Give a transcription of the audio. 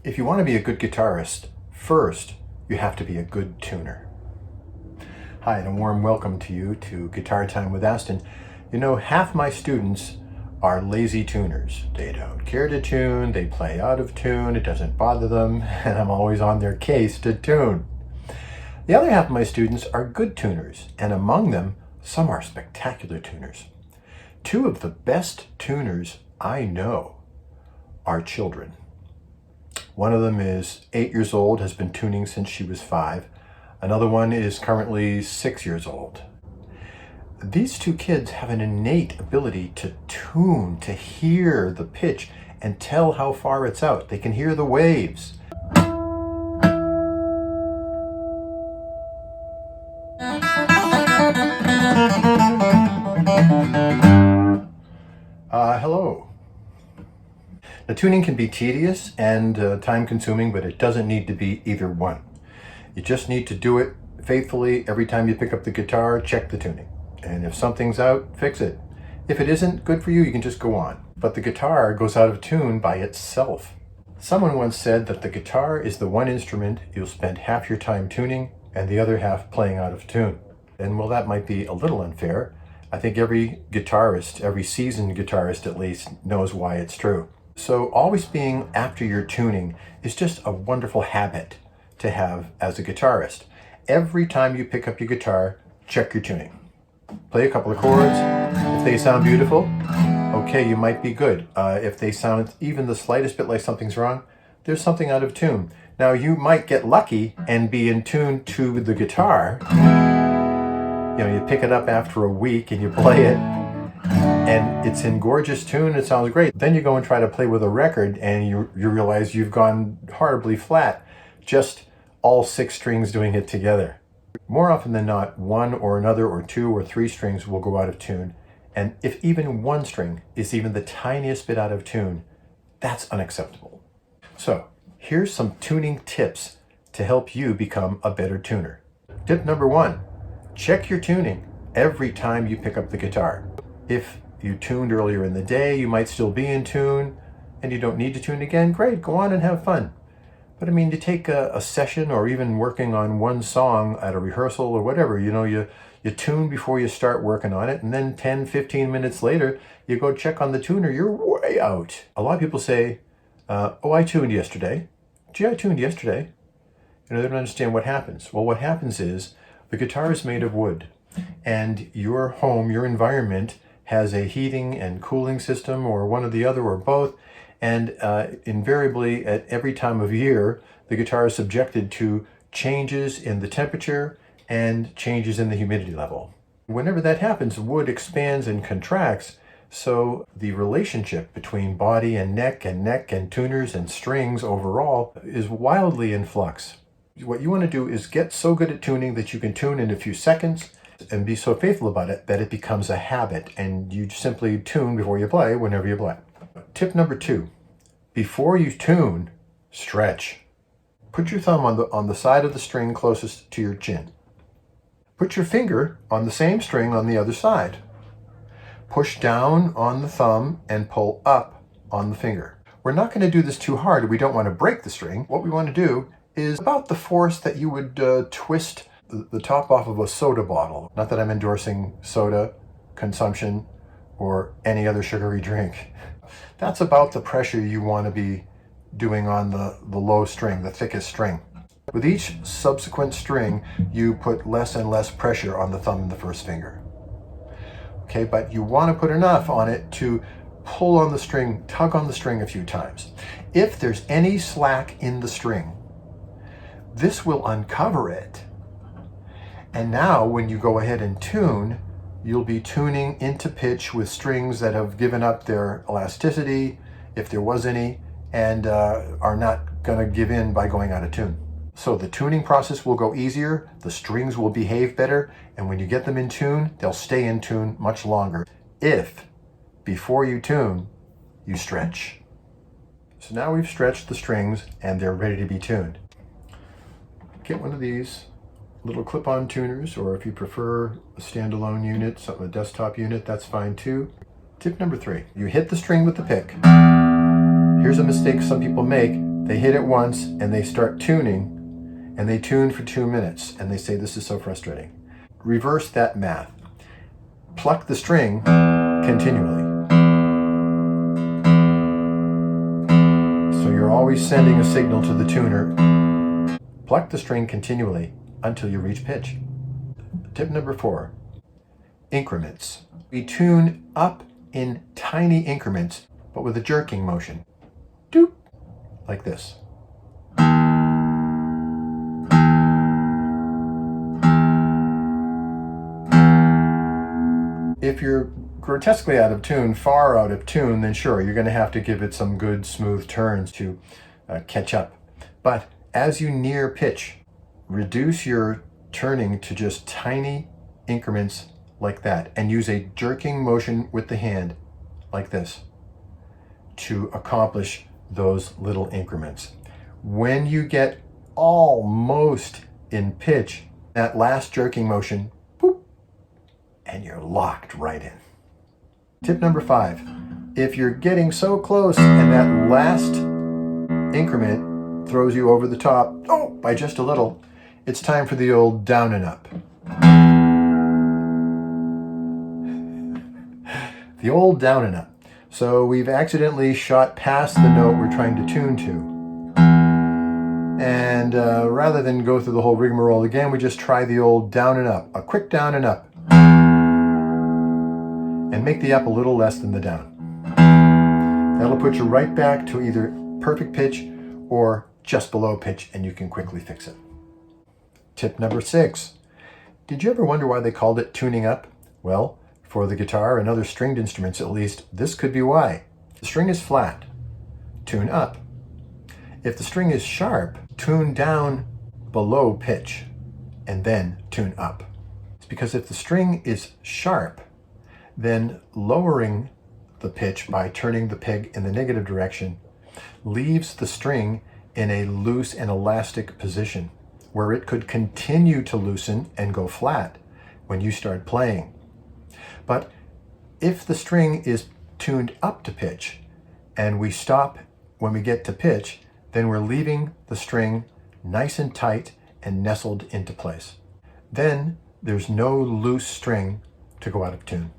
If you want to be a good guitarist, first you have to be a good tuner. Hi, and a warm welcome to you to Guitar Time with Aston. You know, half my students are lazy tuners. They don't care to tune, they play out of tune, it doesn't bother them, and I'm always on their case to tune. The other half of my students are good tuners, and among them, some are spectacular tuners. Two of the best tuners I know are children. One of them is 8 years old, has been tuning since she was 5. Another one is currently 6 years old. These two kids have an innate ability to tune, to hear the pitch and tell how far it's out. They can hear the waves. Hello. The tuning can be tedious and time-consuming, but it doesn't need to be either one. You just need to do it faithfully. Every time you pick up the guitar, check the tuning. And if something's out, fix it. If it isn't good for you, you can just go on. But the guitar goes out of tune by itself. Someone once said that the guitar is the one instrument you'll spend half your time tuning and the other half playing out of tune. And while that might be a little unfair, I think every guitarist, every seasoned guitarist at least, knows why it's true. So always being after your tuning is just a wonderful habit to have as a guitarist. Every time you pick up your guitar, check your tuning. Play a couple of chords. If they sound beautiful, okay, you might be good. If they sound even the slightest bit like something's wrong, there's something out of tune. Now you might get lucky and be in tune to the guitar. You know, you pick it up after a week and you play it, and it's in gorgeous tune, it sounds great. Then you go and try to play with a record and you realize you've gone horribly flat, just all 6 strings doing it together. More often than not, one or another or 2 or 3 strings will go out of tune, and if even one string is even the tiniest bit out of tune, that's unacceptable. So here's some tuning tips to help you become a better tuner. Tip number 1, check your tuning every time you pick up the guitar. If you tuned earlier in the day, you might still be in tune, and you don't need to tune again, great, go on and have fun. But I mean, to take a session or even working on one song at a rehearsal or whatever, you know, you tune before you start working on it, and then 10, 15 minutes later, you go check on the tuner, you're way out. A lot of people say, oh, I tuned yesterday. Gee, I tuned yesterday. You know, they don't understand what happens. Well, what happens is the guitar is made of wood, and your home, your environment, has a heating and cooling system or one or the other or both, and invariably at every time of year the guitar is subjected to changes in the temperature and changes in the humidity level. Whenever that happens, wood expands and contracts, so the relationship between body and neck and tuners and strings overall is wildly in flux. What you want to do is get so good at tuning that you can tune in a few seconds and be so faithful about it that it becomes a habit and you simply tune before you play whenever you play. Tip number 2, before you tune, stretch. Put your thumb on the side of the string closest to your chin. Put your finger on the same string on the other side. Push down on the thumb and pull up on the finger. We're not going to do this too hard. We don't want to break the string. What we want to do is about the force that you would twist the top off of a soda bottle. Not that I'm endorsing soda consumption or any other sugary drink. That's about the pressure you want to be doing on the low string, the thickest string. With each subsequent string, you put less and less pressure on the thumb and the first finger. Okay, but you want to put enough on it to pull on the string, tug on the string a few times. If there's any slack in the string, this will uncover it. And now when you go ahead and tune, you'll be tuning into pitch with strings that have given up their elasticity, if there was any, and are not going to give in by going out of tune. So the tuning process will go easier, the strings will behave better, and when you get them in tune, they'll stay in tune much longer if, before you tune, you stretch. So now we've stretched the strings and they're ready to be tuned. Get one of these little clip-on tuners, or if you prefer a standalone unit, a desktop unit, that's fine too. Tip number 3, you hit the string with the pick. Here's a mistake some people make. They hit it once and they start tuning, and they tune for 2 minutes, and they say this is so frustrating. Reverse that math. Pluck the string continually. So you're always sending a signal to the tuner. Pluck the string continually until you reach pitch. Tip number 4, increments. We tune up in tiny increments, but with a jerking motion. Doop, like this. If you're grotesquely out of tune, far out of tune, then sure, you're going to have to give it some good smooth turns to catch up. But as you near pitch, reduce your turning to just tiny increments like that, and use a jerking motion with the hand like this to accomplish those little increments. When you get almost in pitch, that last jerking motion, boop, and you're locked right in. Tip number 5, if you're getting so close and that last increment throws you over the top, by just a little, it's time for the old down and up. The old down and up. So we've accidentally shot past the note we're trying to tune to. And rather than go through the whole rigmarole again, we just try the old down and up. A quick down and up. And make the up a little less than the down. That'll put you right back to either perfect pitch or just below pitch, and you can quickly fix it. Tip number 6. Did you ever wonder why they called it tuning up? Well, for the guitar and other stringed instruments at least, this could be why. The string is flat, tune up. If the string is sharp, tune down below pitch and then tune up. It's because if the string is sharp, then lowering the pitch by turning the peg in the negative direction leaves the string in a loose and elastic position where it could continue to loosen and go flat when you start playing. But if the string is tuned up to pitch and we stop when we get to pitch, then we're leaving the string nice and tight and nestled into place. Then there's no loose string to go out of tune.